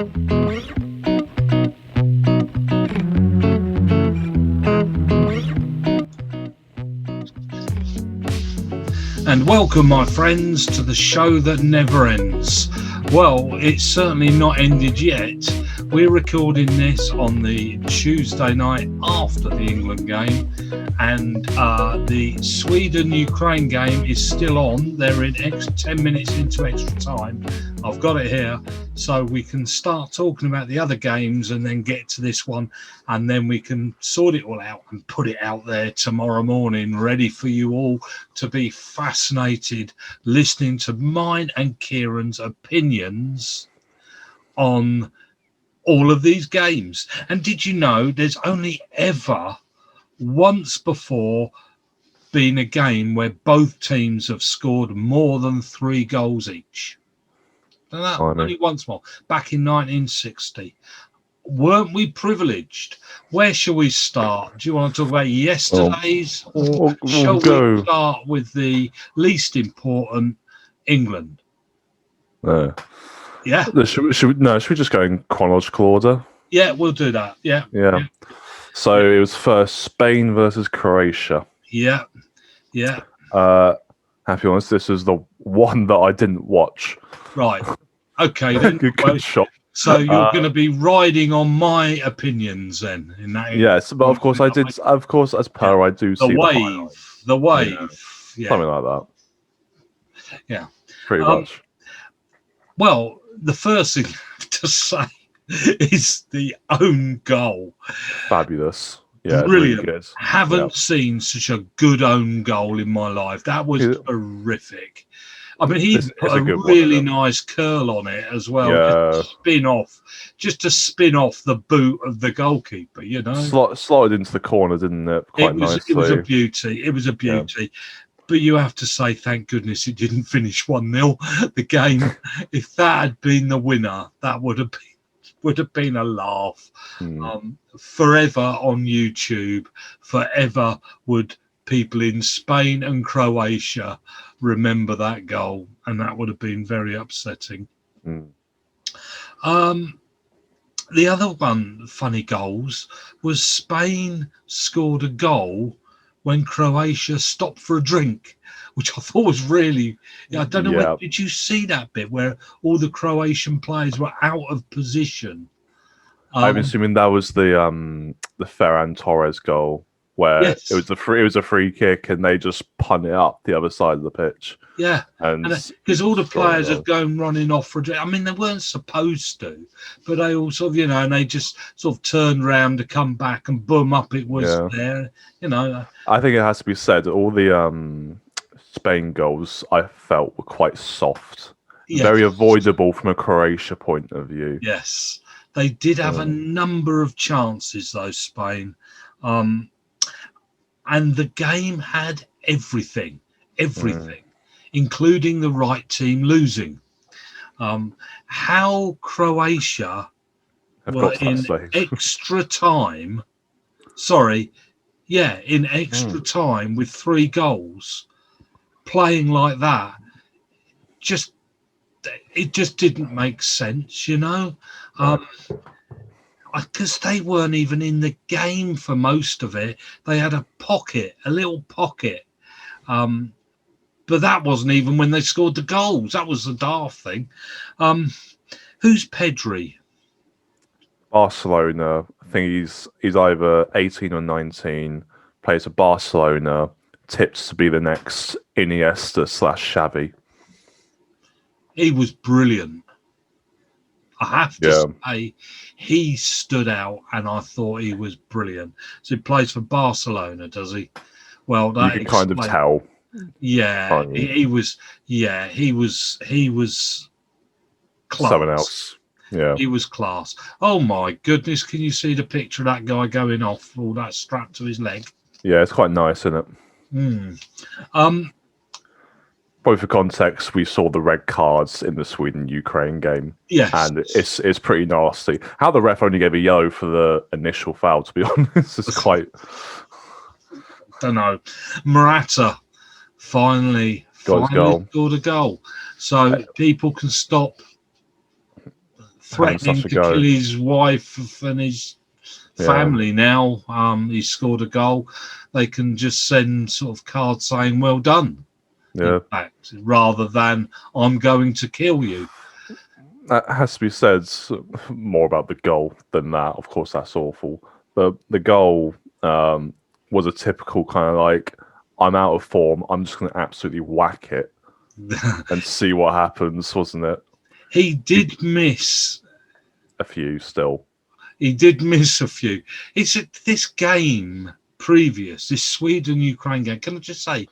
And welcome, my friends, to the show that never ends. Well, it's certainly not ended yet. We're recording this on the Tuesday night after the England game, and the Sweden-Ukraine game is still on. They're in 10 minutes into extra time. I've got it here, so we can start talking about the other games and then get to this one, and then we can sort it all out and put it out there tomorrow morning, ready for you all to be fascinated listening to mine and Kieran's opinions on all of these games. And did you know there's only ever once before been a game where both teams have scored more than 3 goals each? Only once more, back in 1960. Weren't we privileged? Where shall we start? Do you want to talk about yesterday's, or shall we start with the least important, England? Yeah. Should we just go in chronological order? Yeah, we'll do that. Yeah. So it was first Spain versus Croatia. Yeah. Have to be honest, this is the one that I didn't watch. Right. Okay then. Good shot. So you're going to be riding on my opinions then, in that. Yes, but of course I did. Of course, as per I do see the wave. Yeah. Something like that. Yeah. Pretty much. Well, the first thing to say is the own goal. Fabulous. Yeah, brilliant. Really good. Haven't seen such a good own goal in my life. That was horrific. I mean, he put a really nice curl on it as well. Yeah. Just to spin off the boot of the goalkeeper, you know. Slotted into the corner, didn't it? Quite nicely. It was a beauty. It was a beauty. Yeah. But you have to say, thank goodness it didn't finish 1-0. The game, if that had been the winner, that would have been a laugh. Forever on YouTube, forever would people in Spain and Croatia remember that goal, and that would have been very upsetting. The other one, funny goals, was Spain scored a goal when Croatia stopped for a drink, which I thought was really... I don't know, did you see that bit where all the Croatian players were out of position? I'm assuming that was the Ferran Torres goal, where it was a free kick and they just punt it up the other side of the pitch. Yeah, and because all the players have gone running off for a drink. I mean, they weren't supposed to, but they all sort of, and they just sort of turned round to come back and boom, up it was there. I think it has to be said, all the Spain goals I felt were quite soft, very avoidable from a Croatia point of view. Yes, they did have a number of chances, though, Spain. And the game had everything, including the right team losing. How Croatia were in extra time. In extra time with 3 goals, playing like that, it just didn't make sense, because they weren't even in the game for most of it. They had a little pocket. But that wasn't even when they scored the goals. That was the daft thing. Who's Pedri? Barcelona. I think he's either 18 or 19. Plays for Barcelona. Tipped to be the next Iniesta/Xavi. He was brilliant. I have to say, he stood out, and I thought he was brilliant. So he plays for Barcelona, does he? Well, that you can kind of tell. Yeah, he was. Yeah, he was class. Someone else. Yeah, he was class. Oh my goodness! Can you see the picture of that guy going off, all that strapped to his leg? Yeah, it's quite nice, isn't it? Probably for context, we saw the red cards in the Sweden-Ukraine game. Yes. And it's pretty nasty. How the ref only gave a yellow for the initial foul, to be honest, is quite... Don't know. Morata finally scored a goal. So people can stop threatening such a to go. kill his wife and his family now. He scored a goal. They can just send sort of cards saying, well done, Yeah. in fact, rather than I'm going to kill you. That has to be said more about the goal than that. Of course, that's awful. But the goal was a typical kind of like, I'm out of form. I'm just going to absolutely whack it and see what happens, wasn't it? He did miss a few still. He did miss a few. It's this game previous, this Sweden-Ukraine game. Can I just say,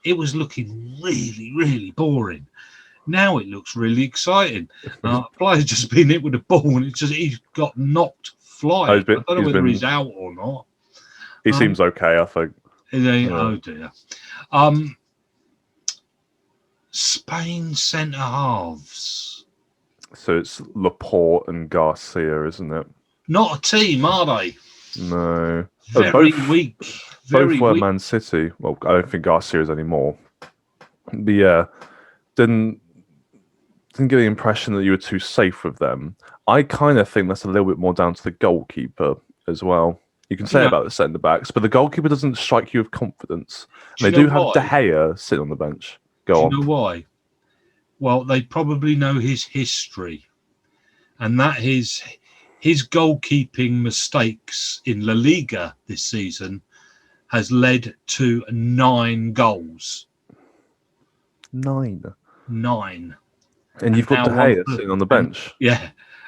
it was looking really, really boring. Now it looks really exciting. Player's just been hit with a ball and he's got knocked flying. I don't know whether he's out or not. He seems okay, I think. Oh dear. Spain centre halves. So it's Laporte and Garcia, isn't it? Not a team, are they? No. Very weak. Both were Man City. Well, I don't think Garcia is anymore. But yeah, didn't get the impression that you were too safe with them. I kind of think that's a little bit more down to the goalkeeper as well. You can say about the centre backs, but the goalkeeper doesn't strike you with confidence. They do have De Gea sitting on the bench. Go on. Do you know why? Well, they probably know his history, and that his goalkeeping mistakes in La Liga this season has led to 9 goals. 9. And you've got De Gea sitting on the bench.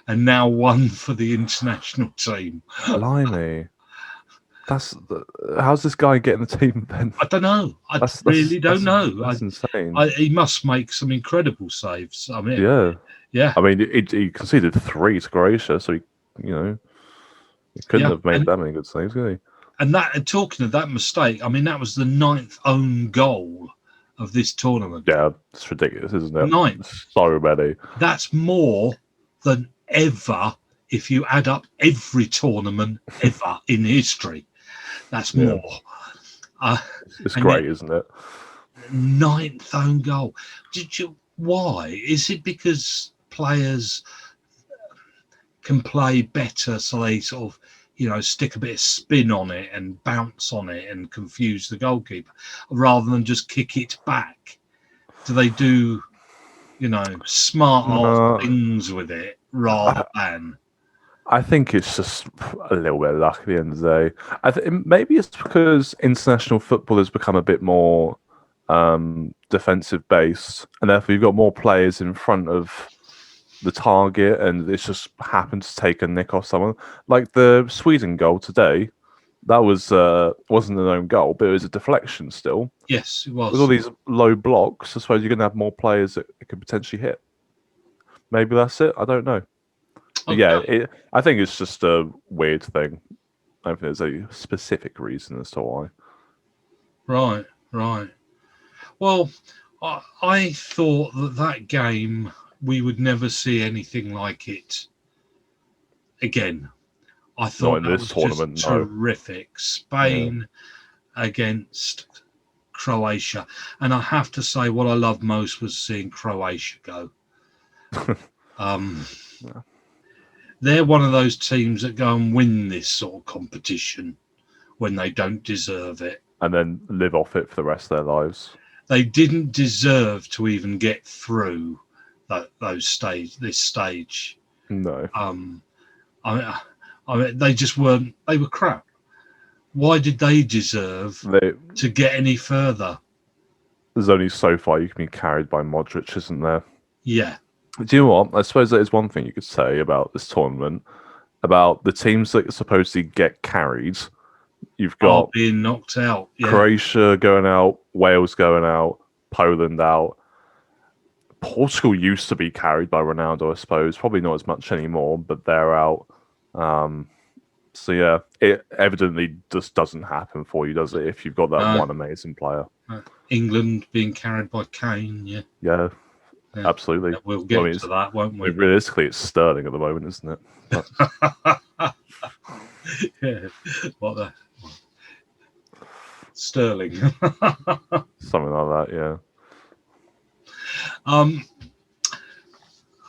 And now 1 for the international team. Blimey. How's this guy getting the team then? I don't know. I really don't know. That's insane. He must make some incredible saves. I mean, yeah. I mean, he conceded 3 to Croatia, so he couldn't have made that many good saves, could he? And talking of that mistake, I mean, that was the 9th own goal of this tournament. Yeah, it's ridiculous, isn't it? 9th. So many. That's more than ever if you add up every tournament ever in history. That's more. It's great, isn't it? 9th own goal. Why? Is it because players can play better, so they sort of, stick a bit of spin on it and bounce on it and confuse the goalkeeper, rather than just kick it back? Do they do, smart things with it rather than? I think it's just a little bit of luck at the end of the day. I think maybe it's because international football has become a bit more defensive based, and therefore you've got more players in front of the target, and it just happened to take a nick off someone. Like the Sweden goal today, that wasn't an own goal, but it was a deflection still. Yes, it was. With all these low blocks, I suppose you're going to have more players that it could potentially hit. Maybe that's it. I don't know. Okay. Yeah, I think it's just a weird thing. I don't think there's a specific reason as to why. Right. Well, I thought that game, we would never see anything like it again. I thought that was tournament, just terrific. Spain against Croatia. And I have to say, what I loved most was seeing Croatia go. They're one of those teams that go and win this sort of competition when they don't deserve it. And then live off it for the rest of their lives. They didn't deserve to even get through this stage. No. I mean, they just weren't. They were crap. Why did they deserve to get any further? There's only so far you can be carried by Modric, isn't there? Yeah. Do you know what? I suppose that is one thing you could say about this tournament, about the teams that supposedly get carried. You've got being knocked out. Yeah. Croatia going out, Wales going out, Poland out. Portugal used to be carried by Ronaldo, I suppose. Probably not as much anymore, but they're out. So yeah, it evidently just doesn't happen for you, does it? If you've got that one amazing player. England being carried by Kane, yeah. Absolutely. We'll get to that, won't we? Realistically, it's Sterling at the moment, isn't it? Yeah. What the? Sterling. Something like that, yeah.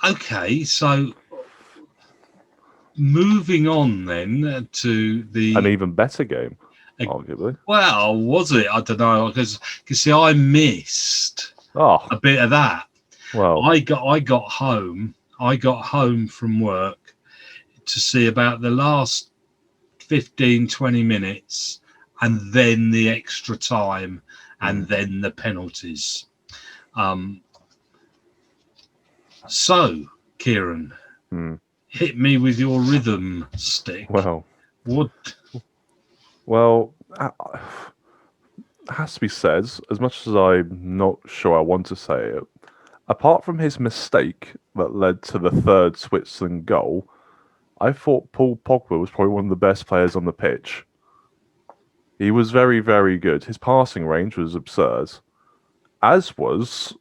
Okay, so moving on then to the An even better game, arguably. well, was it? I don't know, because see, I missed a bit of that. Well, I got home from work to see about the last 15, 20 minutes, and then the extra time, and then the penalties. So, Kieran, hit me with your rhythm stick. Well, What? Well, it has to be said, as much as I'm not sure I want to say it, apart from his mistake that led to the third Switzerland goal, I thought Paul Pogba was probably one of the best players on the pitch. He was very, very good. His passing range was absurd, as was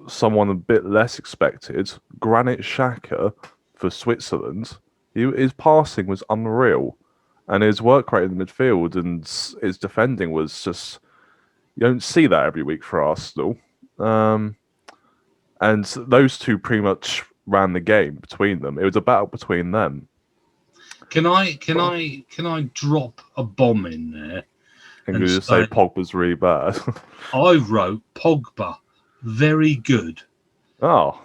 someone a bit less expected, Granit Xhaka for Switzerland. His passing was unreal, and his work rate in the midfield and his defending was just, you don't see that every week for Arsenal. And those two pretty much ran the game between them. It was a battle between them. Can I drop a bomb in there? And you just say Pogba's really bad. I wrote Pogba, very good. Oh.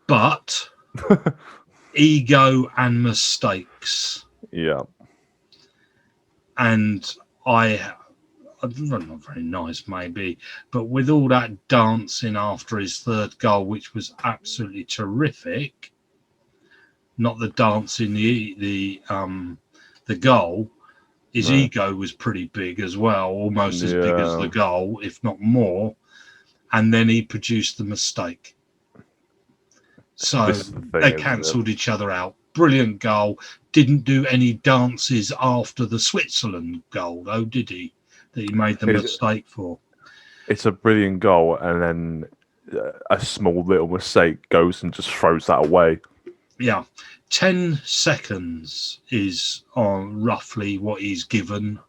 But ego and mistakes. Yeah. And I'm not very nice, maybe, but with all that dancing after his third goal, which was absolutely terrific, not the dancing, the goal, his ego was pretty big as well, almost as big as the goal, if not more. And then he produced the mistake. So they cancelled each other out. Brilliant goal. Didn't do any dances after the Switzerland goal, though, did he? That he made the mistake for. It's a brilliant goal, and then a small little mistake goes and just throws that away. Yeah. 10 seconds is roughly what he's given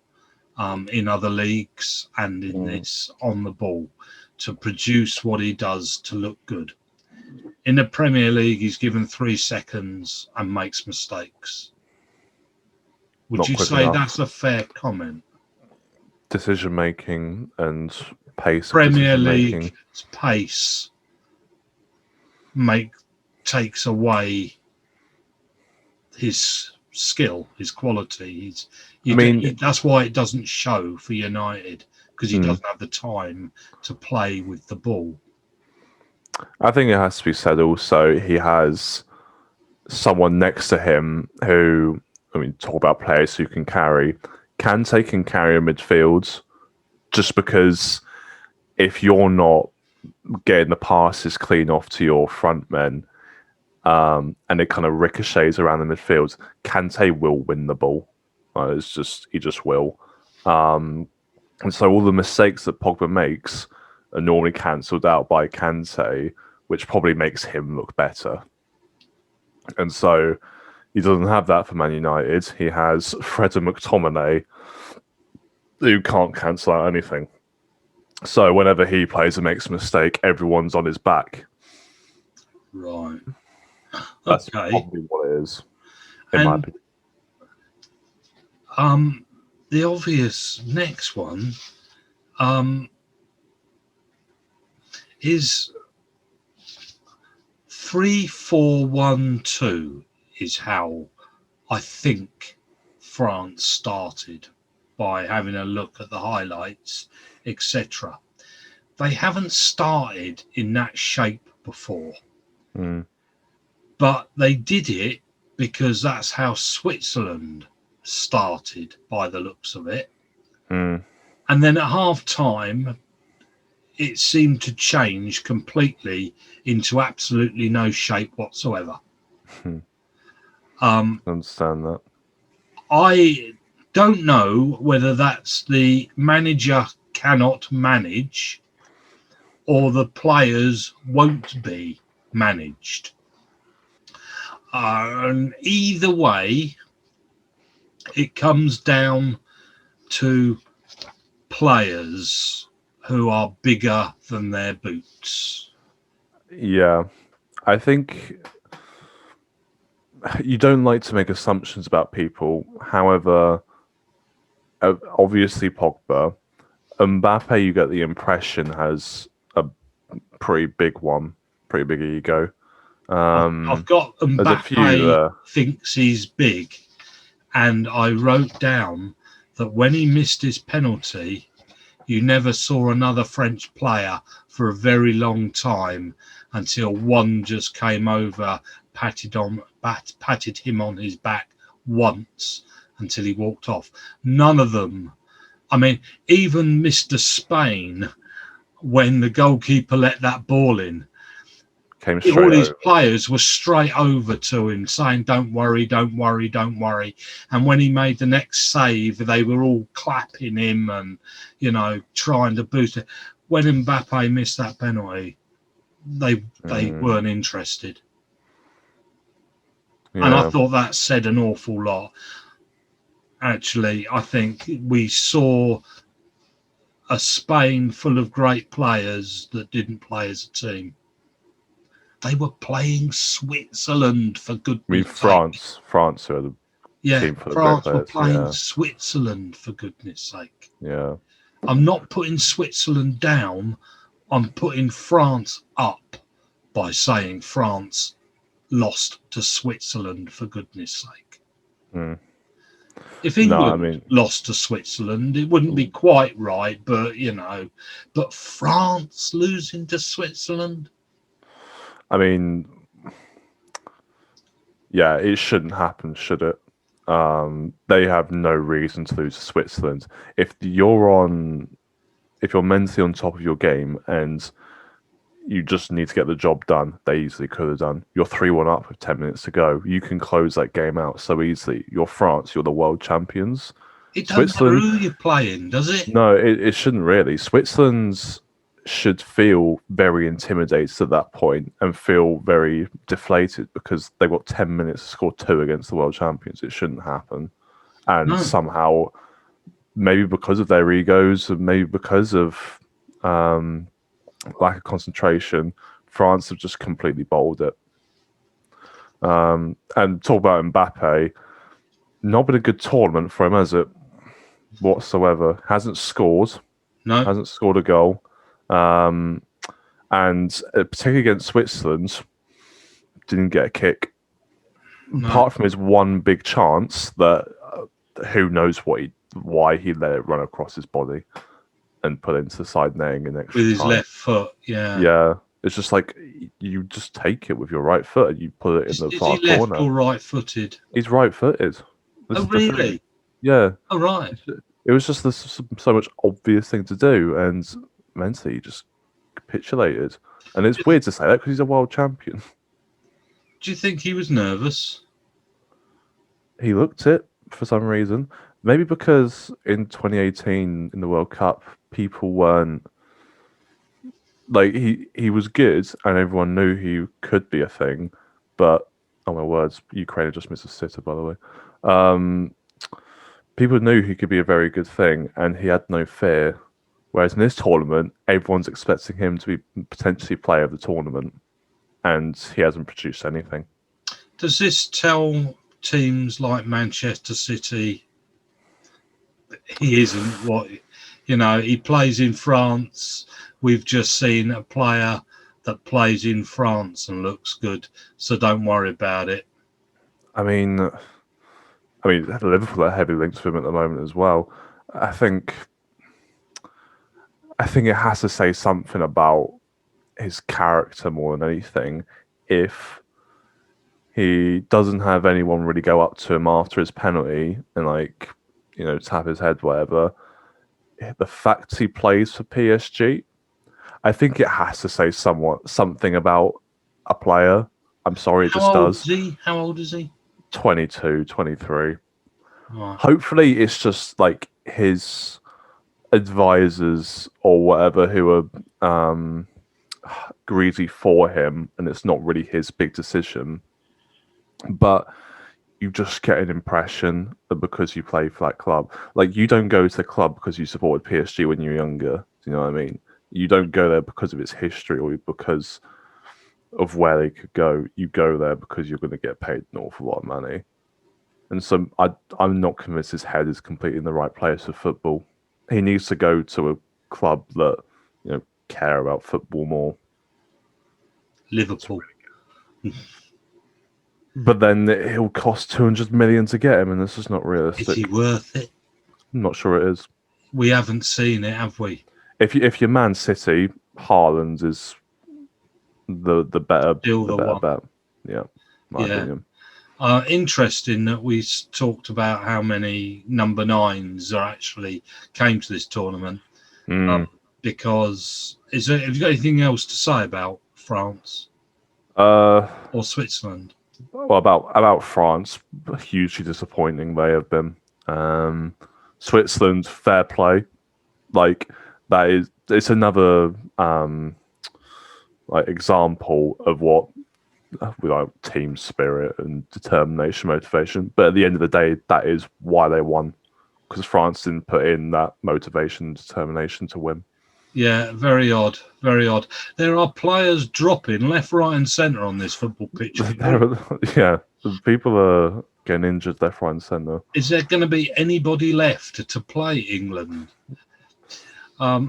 in other leagues and in this on the ball to produce what he does to look good. In the Premier League, he's given 3 seconds and makes mistakes. Would you say that's a fair comment? Decision making and pace. Premier League pace takes away his skill, his quality. That's why it doesn't show for United, because he doesn't have the time to play with the ball. I think it has to be said also, he has someone next to him who, talk about players who can carry. Kante can carry a midfield, just because if you're not getting the passes clean off to your front men, and it kind of ricochets around the midfield, Kante will win the ball. He just will. And so all the mistakes that Pogba makes are normally cancelled out by Kante, which probably makes him look better. And so he doesn't have that for Man United. He has Fred and McTominay, who can't cancel out anything. So whenever he plays and makes a mistake, everyone's on his back. Right. That's probably what it is, in my opinion. The obvious next one is 3-4-1-2 is how I think France started, by having a look at the highlights, etc. They haven't started in that shape before. But they did it because that's how Switzerland started, by the looks of it. And then at half time, it seemed to change completely into absolutely no shape whatsoever. Understand that. I don't know whether that's the manager cannot manage or the players won't be managed. And either way, it comes down to players who are bigger than their boots. Yeah, I think you don't like to make assumptions about people. However, obviously Pogba, Mbappe, you get the impression has a pretty big ego. I've got There's a few. thinks he's big, and I wrote down that when he missed his penalty, you never saw another French player for a very long time until one just came over, patted him on his back once until he walked off. None of them. I mean, even Mr. Spain, when the goalkeeper let that ball in, all his players were straight over to him saying, don't worry, don't worry, don't worry. And when he made the next save, they were all clapping him and, trying to boost it. When Mbappe missed that penalty, they weren't interested. Yeah. And I thought that said an awful lot. Actually, I think we saw a Spain full of great players that didn't play as a team. They were playing Switzerland, for goodness sake. France are the team for the France were playing Switzerland, for goodness sake. Yeah. I'm not putting Switzerland down. I'm putting France up by saying France lost to Switzerland, for goodness sake. Mm. If England lost to Switzerland, it wouldn't be quite right, but, but France losing to Switzerland? I mean, yeah, it shouldn't happen, should it? They have no reason to lose to Switzerland. If you're mentally on top of your game and you just need to get the job done, they easily could have done. You're 3-1 up with 10 minutes to go. You can close that game out so easily. You're France. You're the world champions. It doesn't matter who you're playing, does it? No, it shouldn't really. Switzerland's should feel very intimidated at that point and feel very deflated because they've got 10 minutes to score 2 against the world champions. It shouldn't happen. And somehow, maybe because of their egos and maybe because of lack of concentration, France have just completely bowled it. And talk about Mbappe, not been a good tournament for him, has it? Whatsoever. Hasn't scored. No. Hasn't scored a goal. And particularly against Switzerland, didn't get a kick. No. Apart from his one big chance that who knows why he let it run across his body and put it into the side netting in extra with his time. Left foot. Yeah. Yeah. It's just like you just take it with your right foot and you put it in the far corner. Is he left or right-footed? He's right-footed. Oh, really? Yeah. Oh, right. It was just so much obvious thing to do, and mentally he just capitulated. And it's weird to say that because he's a world champion. Do you think he was nervous? He looked it for some reason. Maybe because in 2018 in the World Cup, people weren't like he was good and everyone knew he could be a thing, but oh my words, Ukraine just missed a sitter, by the way. People knew he could be a very good thing and he had no fear. Whereas in this tournament, everyone's expecting him to be potentially player of the tournament, and he hasn't produced anything. Does this tell teams like Manchester City he isn't what, he plays in France. We've just seen a player that plays in France and looks good, so don't worry about it. I mean, Liverpool are heavy links to him at the moment as well. I think it has to say something about his character more than anything. If he doesn't have anyone really go up to him after his penalty and tap his head, whatever, the fact he plays for PSG, I think it has to say something about a player. I'm sorry, it just does. How old is he? 22, 23. Oh. Hopefully it's just like his advisors or whatever who are greedy for him and it's not really his big decision. But you just get an impression that because you play for that club, like you don't go to the club because you supported PSG when you were younger. Do you know what I mean? You don't go there because of its history or because of where they could go, you go there because you're going to get paid an awful lot of money. And so I'm not convinced his head is completely in the right place for football. He needs to go to a club that, care about football more. Liverpool. But then it'll cost 200 million to get him, and this is not Is realistic. he worth it? I'm not sure it is. We haven't seen it, have we? If you're Man City, Haaland is the better bet. Yeah, my opinion. Interesting that we talked about how many number 9s are actually came to this tournament. Because have you got anything else to say about France or Switzerland? Well, about France, hugely disappointing they have been. Switzerland, fair play. Like it's another example of what without team spirit and determination, motivation. But at the end of the day, that is why they won, because France didn't put in that motivation and determination to win. Yeah, very odd, very odd. There are players dropping left, right, and centre on this football pitch. People are getting injured left, right, and centre. Is there going to be anybody left to play England? Yeah.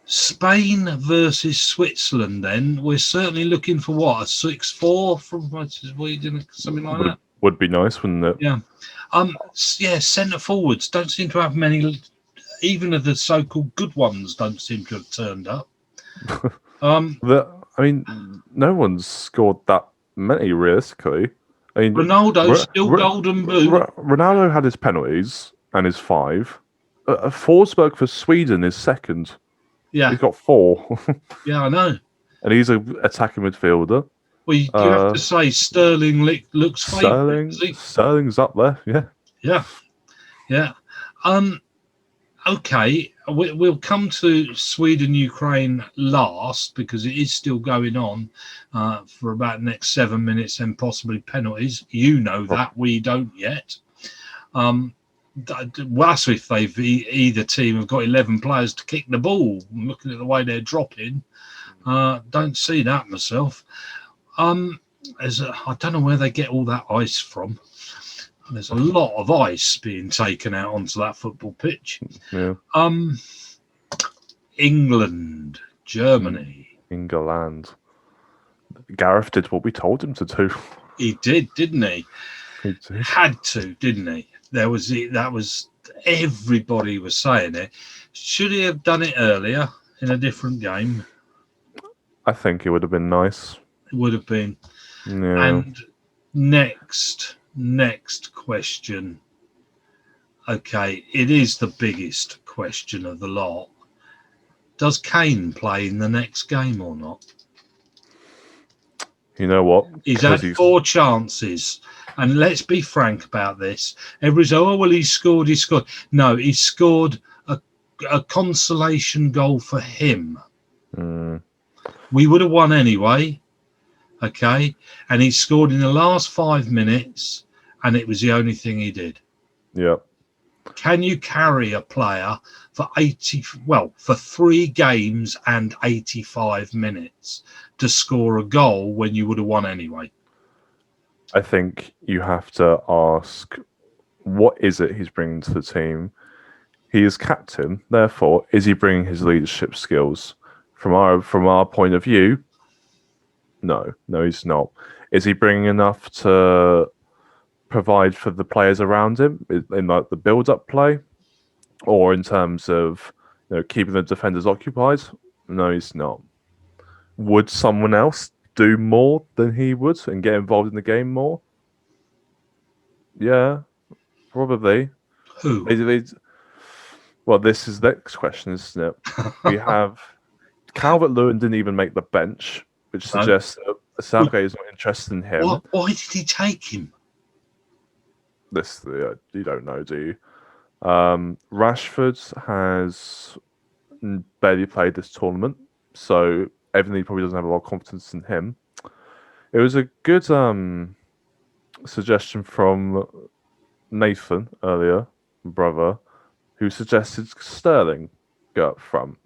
Spain versus Switzerland. Then we're certainly looking for what, a 6-4 from something like that. Would be nice, wouldn't it? Yeah. Centre forwards don't seem to have many. Even of the so-called good ones don't seem to have turned up. No one's scored that many realistically. I mean, Ronaldo's still golden boot. Ronaldo had his penalties and his 5. Forsberg for Sweden is second. Yeah, he's got 4. Yeah, I know. And he's an attacking midfielder. Well, you have to say Sterling looks favourite. Sterling's up there, yeah. Okay, we'll come to Sweden-Ukraine last because it is still going on for about the next 7 minutes and possibly penalties. You know that, we don't yet. Worse if either team have got 11 players to kick the ball. Looking at the way they're dropping, don't see that myself. I don't know where they get all that ice from. There's a lot of ice being taken out onto that football pitch. Yeah. England, Germany. England. Gareth did what we told him to do. He did, didn't he? He did. Had to, didn't he? That was everybody was saying it. Should he have done it earlier in a different game? I think it would have been nice. It would have been. Yeah. And next question. Okay, it is the biggest question of the lot. Does Kane play in the next game or not? You know what? He's had 4 chances. And let's be frank about this. Everybody's, he scored. No, he scored a consolation goal for him. We would have won anyway. Okay. And he scored in the last 5 minutes, and it was the only thing he did. Yeah. Can you carry a player for 3 games and 85 minutes to score a goal when you would have won anyway? I think you have to ask, what is it he's bringing to the team? He is captain, therefore, is he bringing his leadership skills? From our point of view, no, he's not. Is he bringing enough to provide for the players around him in like the build-up play, or in terms of keeping the defenders occupied? No, he's not. Would someone else do more than he would and get involved in the game more? Yeah, probably. Who? Well, this is the next question, isn't it? We have Calvert-Lewin didn't even make the bench, which suggests that Southgate is not interested in him. Why did he take him? You don't know, do you? Rashford has barely played this tournament, so Evan probably doesn't have a lot of confidence in him. It was a good suggestion from Nathan earlier, brother, who suggested Sterling go up front.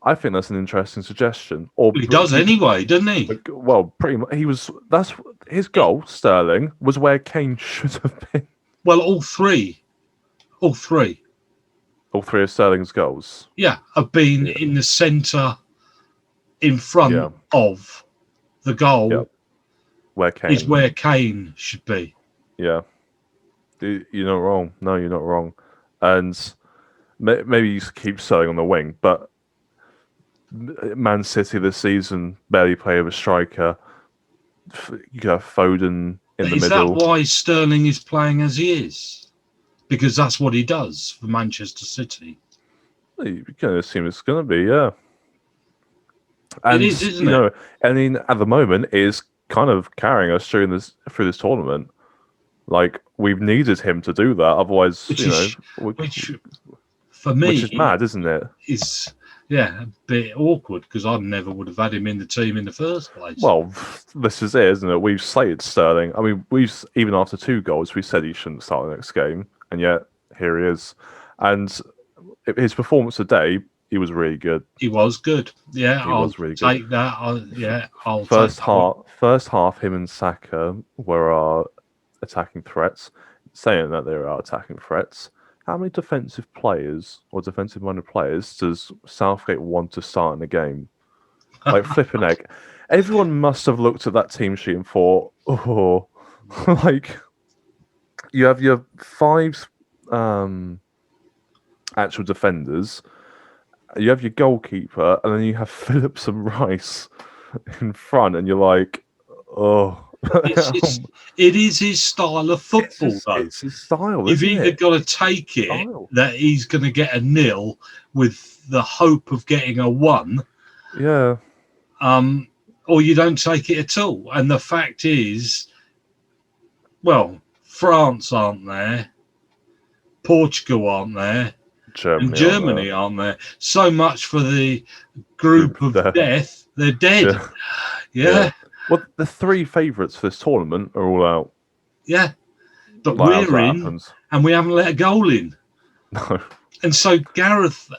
I think that's an interesting suggestion. Or He does anyway, doesn't he? Well, pretty much. That's his goal. Sterling was where Kane should have been. Well, all three of Sterling's goals. Yeah, have been in the centre, in front of the goal. Yeah. Where Kane should be. Yeah, you're not wrong. No, you're not wrong. And maybe you keep Sterling on the wing, but Man City this season barely play with a striker. You got Foden in the middle. Is that why Sterling is playing as he is? Because that's what he does for Manchester City. You can assume it's going to be, yeah. And, it is, isn't it? I mean, at the moment, it is kind of carrying us through this tournament. Like, we've needed him to do that. Otherwise, which for me, which is mad, isn't it? Is a bit awkward because I never would have had him in the team in the first place. Well, this is it, isn't it? We've slated Sterling. I mean, even after 2 goals, we said he shouldn't start the next game, and yet here he is. And his performance today, he was really good. He was good. Yeah, I'll take that. I'll first half, him and Saka were our attacking threats. Saying that they were our attacking threats. How many defensive players or defensive-minded players does Southgate want to start in the game? Like flipping egg. Everyone must have looked at that team sheet and thought, oh, like you have your 5 actual defenders, you have your goalkeeper, and then you have Phillips and Rice in front, and you're like, oh. It is his style of football, though. It's his style. You've either got to take it that he's going to get a 0 with the hope of getting a 1, or you don't take it at all. And the fact is, well, France aren't there, Portugal aren't there, and Germany aren't there. So much for the group of death. They're dead. Yeah. Well, the 3 favourites for this tournament are all out. Yeah. But we're in, and we haven't let a goal in. No. And so Gareth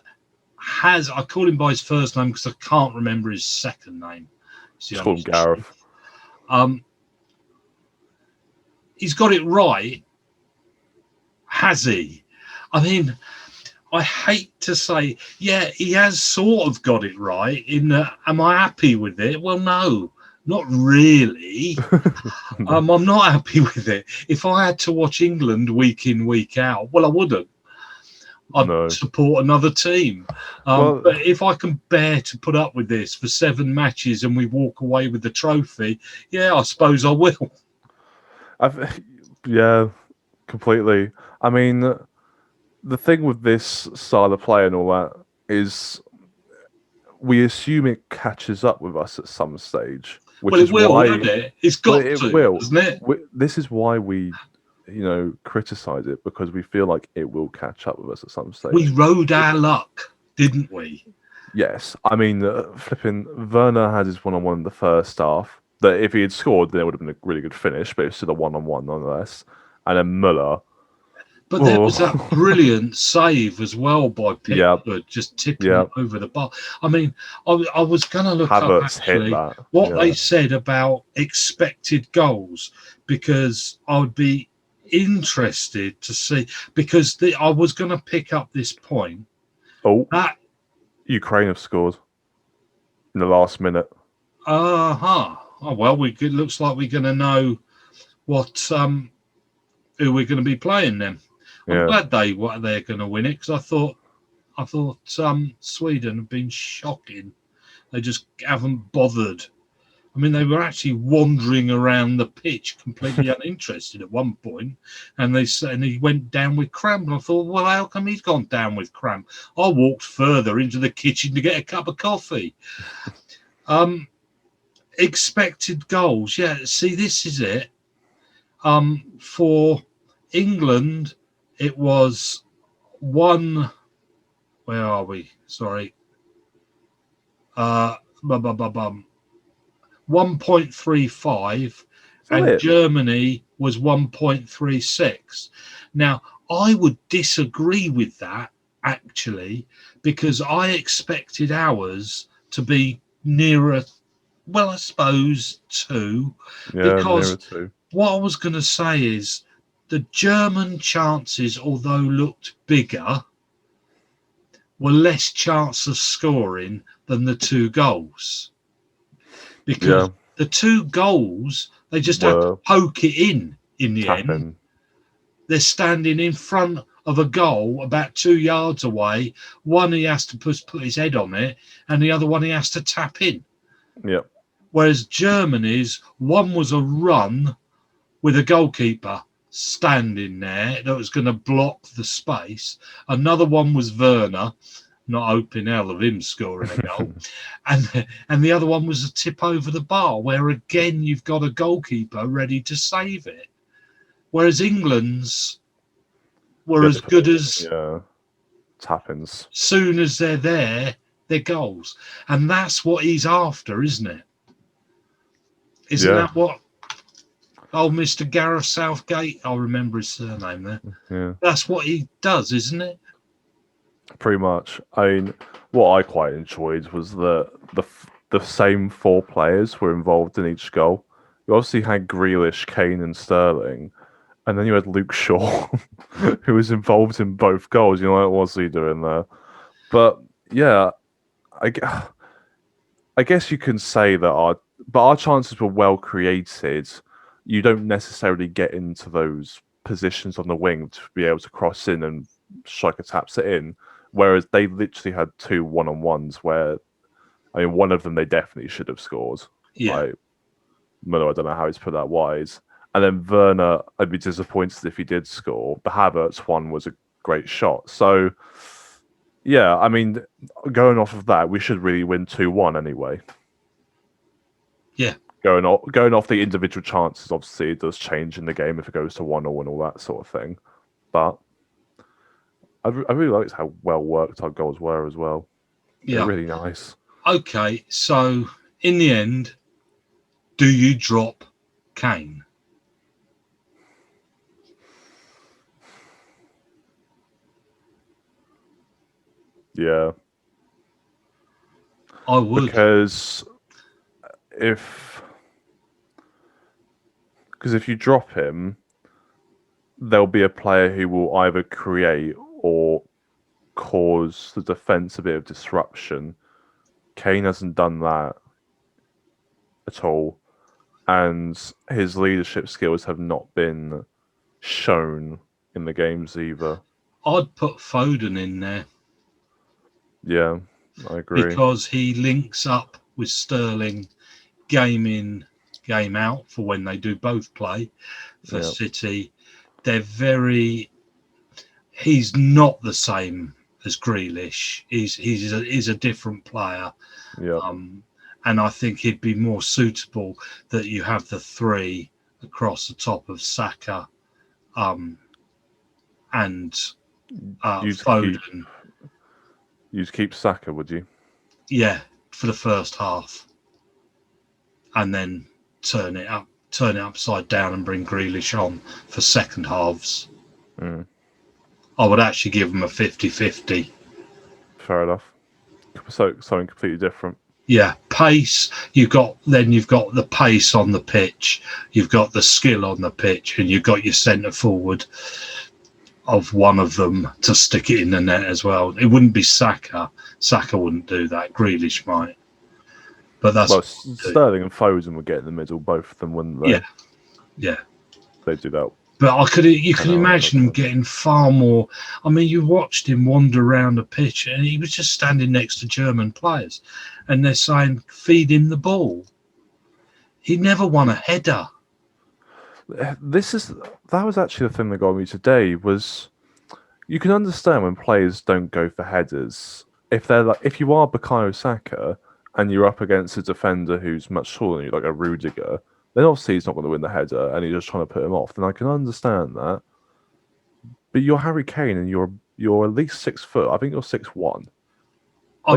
has, I call him by his first name because I can't remember his second name. Just call him Gareth. He's got it right, has he? I mean, I hate to say, he has sort of got it right in that, am I happy with it? Well, no. Not really. I'm not happy with it. If I had to watch England week in, week out, well, I wouldn't. I'd support another team. But if I can bear to put up with this for 7 matches and we walk away with the trophy, I suppose I will. Completely. I mean, the thing with this style of play and all that is we assume it catches up with us at some stage. It will, won't it? It's got to, isn't it? This is why we, criticize it, because we feel like it will catch up with us at some stage. We rode our luck, didn't we? Yes. I mean, flipping Werner had his one-on-one in the first half. That if he had scored, then it would have been a really good finish, but it was still a one-on-one nonetheless. And then Muller. But there was that brilliant save as well by Pickford, just tipping it over the bar. I mean, I was going to look up actually what they said about expected goals, because I would be interested to see, because I was going to pick up this point. That Ukraine have scored in the last minute. Oh, well, it looks like we're going to know what who we're going to be playing then. I'm glad they're going to win it, because I thought Sweden have been shocking. They just haven't bothered. I mean, they were actually wandering around the pitch, completely uninterested at one point, and he went down with cramp. And I thought, well, how come he's gone down with cramp? I walked further into the kitchen to get a cup of coffee. Expected goals, see, this is it. For England, it was 1. Where are we? Sorry. 1.35, and Germany was 1.36. Now, I would disagree with that actually, because I expected ours to be nearer, well, I suppose 2, Yeah, because nearer to. what I was going to say is the German chances, although looked bigger, were less chance of scoring than the 2 goals. Because Yeah, the 2 goals, they just had to were poke it in the end. tapping. They're standing in front of a goal about 2 yards away. One he has to put his head on it, and the other one he has to tap in. Yep. Whereas Germany's, one was a run with a goalkeeper standing there that was going to block the space. Another one was Werner, not hoping hell of him scoring a goal. and the other one was a tip over the bar, where again you've got a goalkeeper ready to save it. Whereas England's were as good as tap-ins. Soon as they're there, they're goals. And that's what he's after, isn't it? Isn't that what old Mr. Gareth Southgate, I'll remember his surname there. Yeah. That's what he does, isn't it? Pretty much. I mean, what I quite enjoyed was that the same 4 players were involved in each goal. You obviously had Grealish, Kane, and Sterling, and then you had Luke Shaw, who was involved in both goals. You know, what was he doing there? But yeah, I guess you can say that our chances were well created. You don't necessarily get into those positions on the wing to be able to cross in and striker taps it in. Whereas they literally had 2 one-on-ones where, I mean, one of them they definitely should have scored. Yeah. Like, Muller, I don't know how he's put that wide. And then Werner, I'd be disappointed if he did score. The Havertz one was a great shot. So, yeah, I mean, going off of that, we should really win 2-1 anyway. Yeah. Going off the individual chances, obviously, it does change in the game if it goes to 1-1 and all that sort of thing. But I really liked how well worked our goals were as well. Yeah. They're really nice. Okay, so in the end, do you drop Kane? Yeah. I would. Because if you drop him, there'll be a player who will either create or cause the defence a bit of disruption. Kane hasn't done that at all, and his leadership skills have not been shown in the games either. I'd put Foden in there. Yeah, I agree. Because he links up with Sterling game in, game out for when they do both play for City. They're he's not the same as Grealish. He's a different player. Yeah. And I think he'd be more suitable that you have the 3 across the top of Saka and Foden. You'd keep Saka, would you? Yeah, for the first half. And then turn it upside down and bring Grealish on for second halves. Mm. I would actually give them a 50-50. Fair enough. So something completely different. Yeah, pace. You've got the pace on the pitch. You've got the skill on the pitch, and you've got your centre forward of one of them to stick it in the net as well. It wouldn't be Saka. Saka wouldn't do that. Grealish might. But Sterling and Foden would get in the middle, both of them, wouldn't they? Yeah. They'd do that. But you can imagine him getting far more. I mean, you watched him wander around the pitch, and he was just standing next to German players, and they're saying, "Feed him the ball." He never won a header. That was actually the thing that got me today. Was you can understand when players don't go for headers if you are Bukayo Saka and you're up against a defender who's much taller than you, like a Rudiger. Then obviously he's not going to win the header, and you're just trying to put him off. Then I can understand that. But you're Harry Kane, and you're at least 6 foot. I think you're 6'1".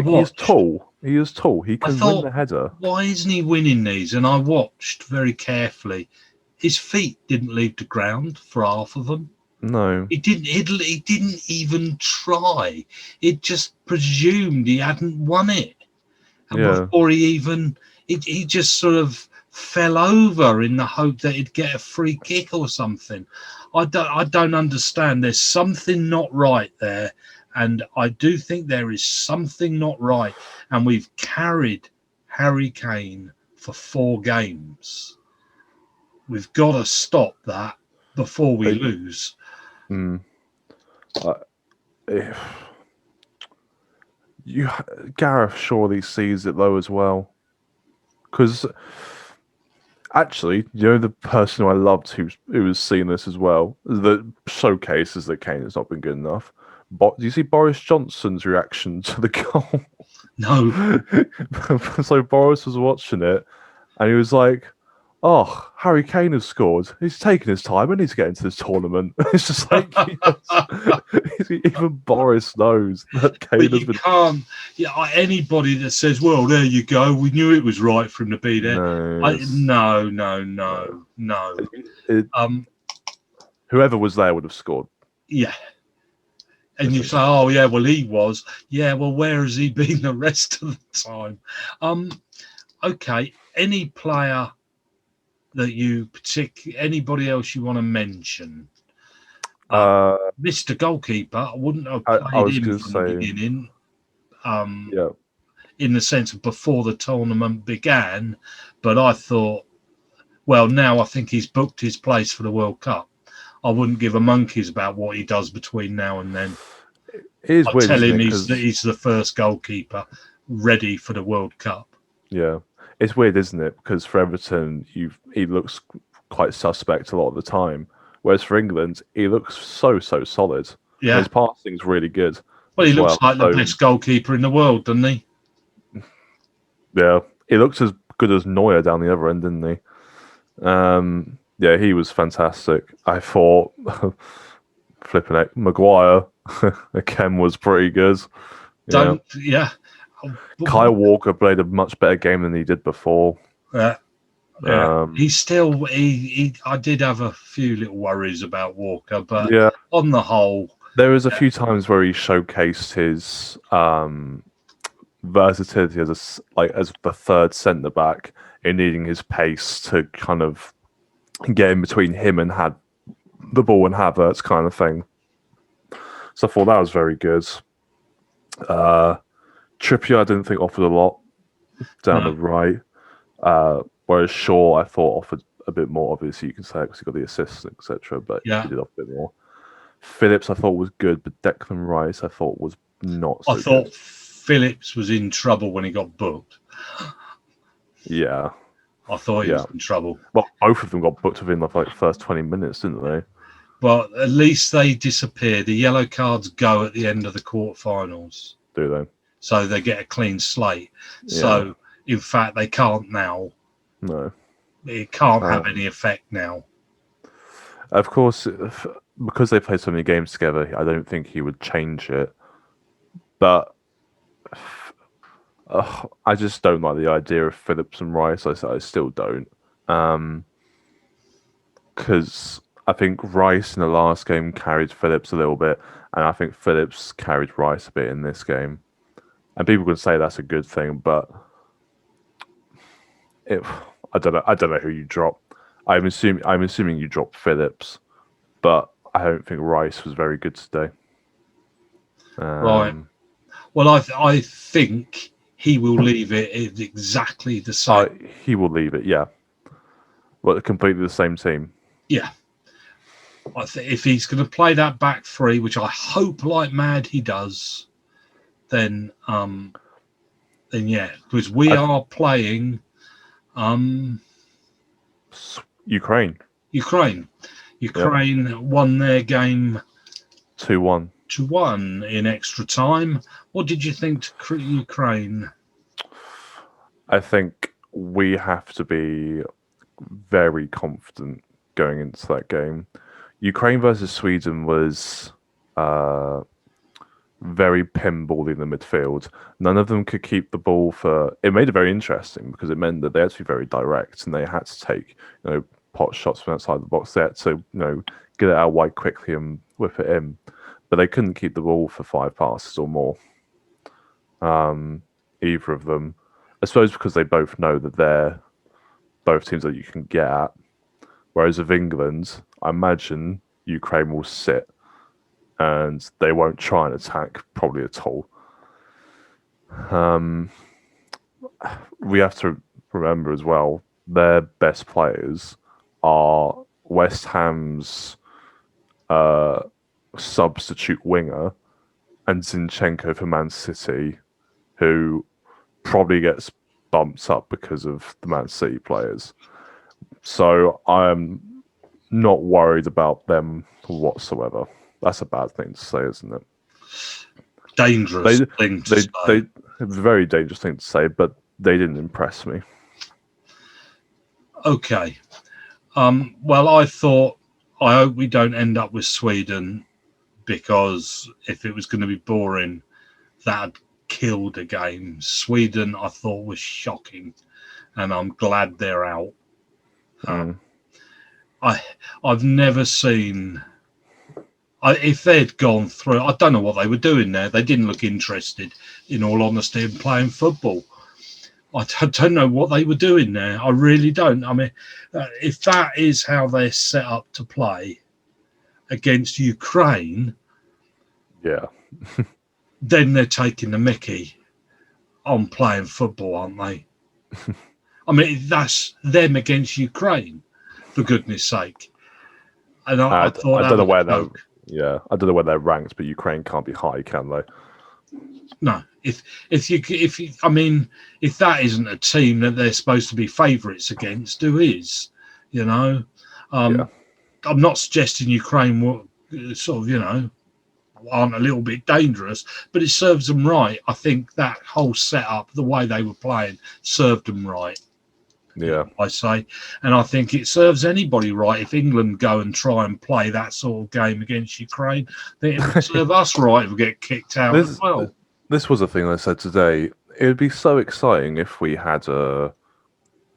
He is tall. He is tall. He can win the header. Why isn't he winning these? And I watched very carefully. His feet didn't leave the ground for half of them. No. He didn't even try. It just presumed he hadn't won it, and Yeah. before he just sort of fell over in the hope that he'd get a free kick or something. I don't understand. There's something not right there, and I do think there is something not right. And we've carried Harry Kane for 4 games. We've got to stop that before we lose. Gareth surely sees it though as well, because actually, the person who I loved who was seeing this as well, that showcases that Kane has not been good enough. But do you see Boris Johnson's reaction to the goal? No. So Boris was watching it, and he was like, "Oh, Harry Kane has scored. He's taking his time. I need to get into this tournament." It's just like even Boris knows that Kane has been. Can't. Yeah, anybody that says, "Well, there you go. We knew it was right for him to be there." No. Whoever was there would have scored. Yeah. And you say, "Oh, yeah, well, he was." Yeah, well, where has he been the rest of the time? Okay. Any player that anybody else you want to mention? Mr. Goalkeeper, I wouldn't have played him from the beginning. In the sense of before the tournament began, but I thought, well, now I think he's booked his place for the World Cup. I wouldn't give a monkeys about what he does between now and then. It is weird, tell him he's the first goalkeeper ready for the World Cup. Yeah, it's weird, isn't it? Because for Everton, he looks quite suspect a lot of the time, whereas for England, he looks so solid. Yeah, his passing's really good. Well, he looks like the best goalkeeper in the world, doesn't he? Yeah, he looks as good as Neuer down the other end, didn't he? Yeah, he was fantastic. I thought flipping it, Maguire again was pretty good. Kyle Walker played a much better game than he did before. Yeah. He's still. I did have a few little worries about Walker, but on the whole, there was a few times where he showcased his versatility as the third centre back in needing his pace to kind of get in between him and had the ball and Havertz kind of thing. So I thought that was very good. Trippier, I didn't think offered a lot down the right. Whereas Shaw, I thought offered a bit more. Obviously, you can say because he got the assists, etc. But he did offer a bit more. Phillips, I thought was good, but Declan Rice, I thought was not. So I thought good. Phillips was in trouble when he got booked. Yeah, I thought he was in trouble. Well, both of them got booked within the first 20 minutes, didn't they? But at least they disappear. The yellow cards go at the end of the quarterfinals. Do they? So they get a clean slate. Yeah. So, in fact, they can't now. No. It can't have any effect now. Of course, because they played so many games together, I don't think he would change it. But I just don't like the idea of Phillips and Rice. I still don't. Because I think Rice in the last game carried Phillips a little bit, and I think Phillips carried Rice a bit in this game. And people can say that's a good thing, but I don't know who you drop. I'm assuming you drop Phillips, but I don't think Rice was very good today. Right. Well, I think he will leave it exactly the same. He will leave it, yeah. Well, completely the same team. Yeah. I think if he's going to play that back three, which I hope like mad he does, then yeah, because we are playing Ukraine. Ukraine won their game 2-1. 2-1 in extra time. What did you think to Ukraine? I think we have to be very confident going into that game. Ukraine versus Sweden was very pinball in the midfield. None of them could keep the ball for. It made it very interesting because it meant that they had to be very direct and they had to take pot shots from outside the box. They had to, get it out wide quickly and whip it in. But they couldn't keep the ball for 5 passes or more. Either of them. I suppose because they both know that they're both teams that you can get at. Whereas with England, I imagine Ukraine will sit and they won't try and attack probably at all. We have to remember as well, their best players are West Ham's substitute winger and Zinchenko for Man City, who probably gets bumped up because of the Man City players. So I'm not worried about them whatsoever. That's a bad thing to say, isn't it? Dangerous thing to say. It's a very dangerous thing to say, but they didn't impress me. Okay. Well, I hope we don't end up with Sweden, because if it was going to be boring, that'd kill the game. Sweden, I thought, was shocking, and I'm glad they're out. I've never seen... if they'd gone through, I don't know what they were doing there. They didn't look interested, in all honesty, in playing football. I don't know what they were doing there. I really don't. I mean, if that is how they're set up to play against Ukraine, yeah, then they're taking the mickey on playing football, aren't they? I mean, that's them against Ukraine, for goodness sake. And I thought, I don't know where they're. Yeah, I don't know where they're ranked, but Ukraine can't be high, can they? No, if that isn't a team that they're supposed to be favourites against, who is? I'm not suggesting Ukraine will aren't a little bit dangerous, but it serves them right. I think that whole setup, the way they were playing, served them right. Yeah, I say, and I think it serves anybody right if England go and try and play that sort of game against Ukraine. Then it would serve us right if we get kicked out as well. This was a thing I said today. It would be so exciting if we had a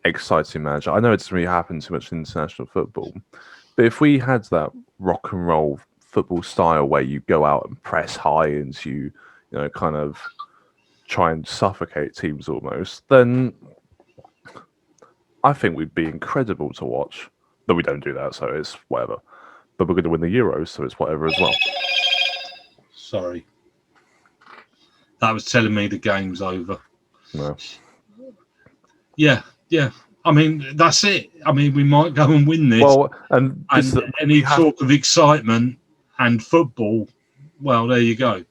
exciting match. I know it doesn't really happen too much in international football, but if we had that rock and roll football style where you go out and press high and you kind of try and suffocate teams almost, then I think we'd be incredible to watch. But we don't do that, so it's whatever. But we're going to win the Euros, so it's whatever as well. Sorry. That was telling me the game's over. No. Yeah. I mean, that's it. I mean, we might go and win this. Well, and any talk of excitement and football, well, there you go.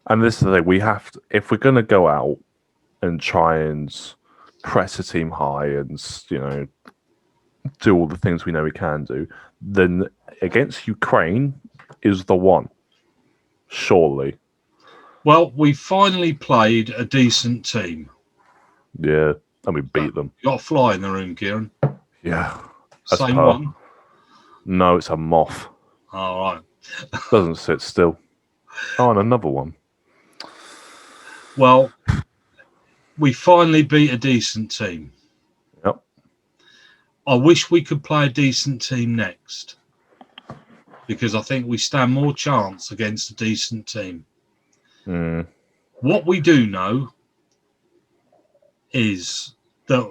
And this is the thing, we have to, if we're going to go out and try and press a team high and, do all the things we know we can do, then against Ukraine is the one. Surely. Well, we finally played a decent team. Yeah, and we beat them. You got a fly in the room, Kieran? Yeah. Same one? No, it's a moth. All right. Doesn't sit still. Oh, and another one. Well, we finally beat a decent team. Yep. I wish we could play a decent team next, because I think we stand more chance against a decent team. What we do know is that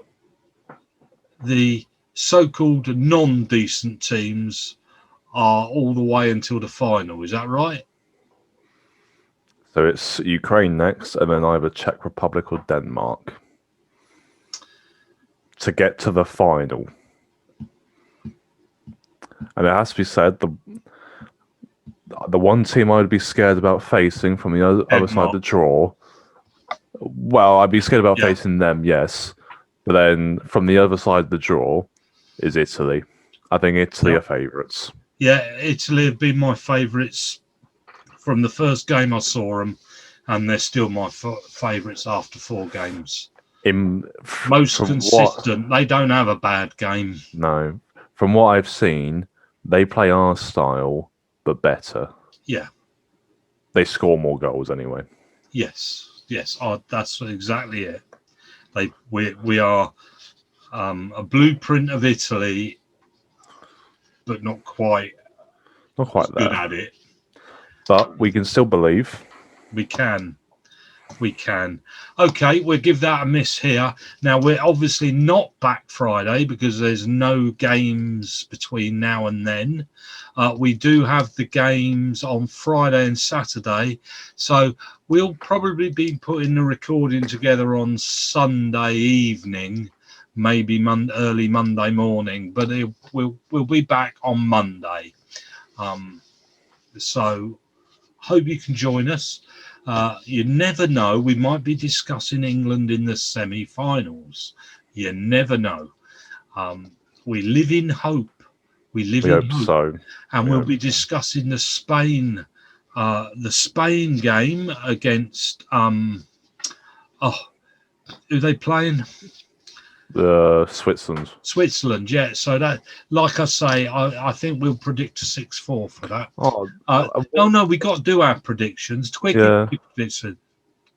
the so-called non-decent teams are all the way until the final. Is that right? So it's Ukraine next, and then either Czech Republic or Denmark to get to the final. And it has to be said, the one team I would be scared about facing from the other side of the draw, well, I'd be scared about facing them, yes. But then from the other side of the draw is Italy. I think Italy are favourites. Yeah, Italy have been my favourites from the first game I saw them, and they're still my favourites after 4 games. Most consistent. They don't have a bad game. No. From what I've seen, they play our style, but better. Yeah. They score more goals anyway. Yes. That's exactly it. We are a blueprint of Italy but not quite there. good at it. But we can still believe. We can. Okay, we'll give that a miss here. Now, we're obviously not back Friday because there's no games between now and then. We do have the games on Friday and Saturday. So we'll probably be putting the recording together on Sunday evening, maybe early Monday morning. But we'll be back on Monday. So hope you can join us. You never know. We might be discussing England in the semi-finals. You never know. We live in hope. We live in hope. So. And we'll be discussing the Spain game against who are they playing? Switzerland, yeah. So that, like I say, I think we'll predict a 6-4 for that. No, we got to do our predictions. Quick prediction.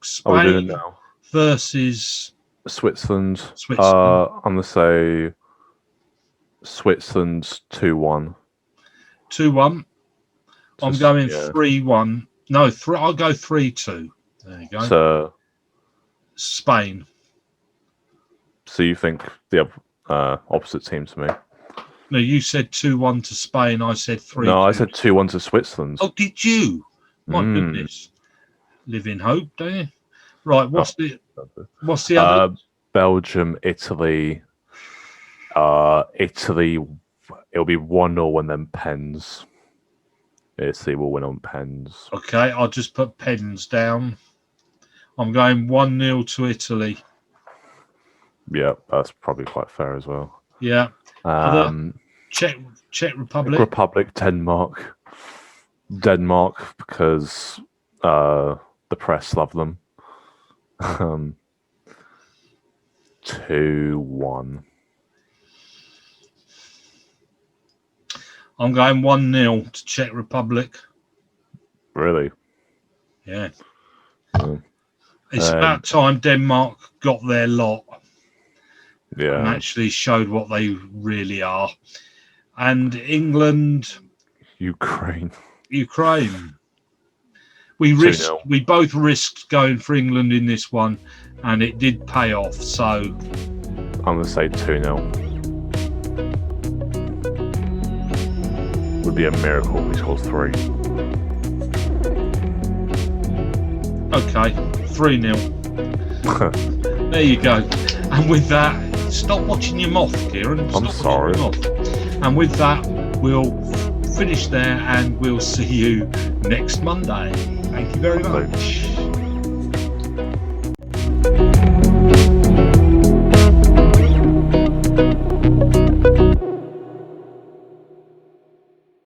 Spain now versus Switzerland. I'm gonna say Switzerland 2-1. 2-1. I'm going 3-1. No, I'll go 3-2. There you go. So Spain. So you think the opposite team to me? No, you said 2-1 to Spain. I said 3-2. No, I said 2-1 to Switzerland. Oh, did you? My goodness. Live in hope, don't you? Right. What's the other? Belgium, Italy. Italy. It'll be 1-0 and then pens. Italy will win on pens. Okay, I'll just put pens down. I'm going 1-0 to Italy. Yeah, that's probably quite fair as well. Yeah. Czech Republic. Denmark, because the press love them. 2-1. I'm going 1-0 to Czech Republic. Really? Yeah. It's about time Denmark got their lot. Yeah. And actually showed what they really are. And England. Ukraine. We both risked going for England in this one, and it did pay off. So I'm going to say 2-0. Would be a miracle if we score 3. Okay, 3-0. There you go. And with that, stop watching your moth, Kieran. I'm sorry. And with that, we'll finish there, and we'll see you next Monday. Thank you very much.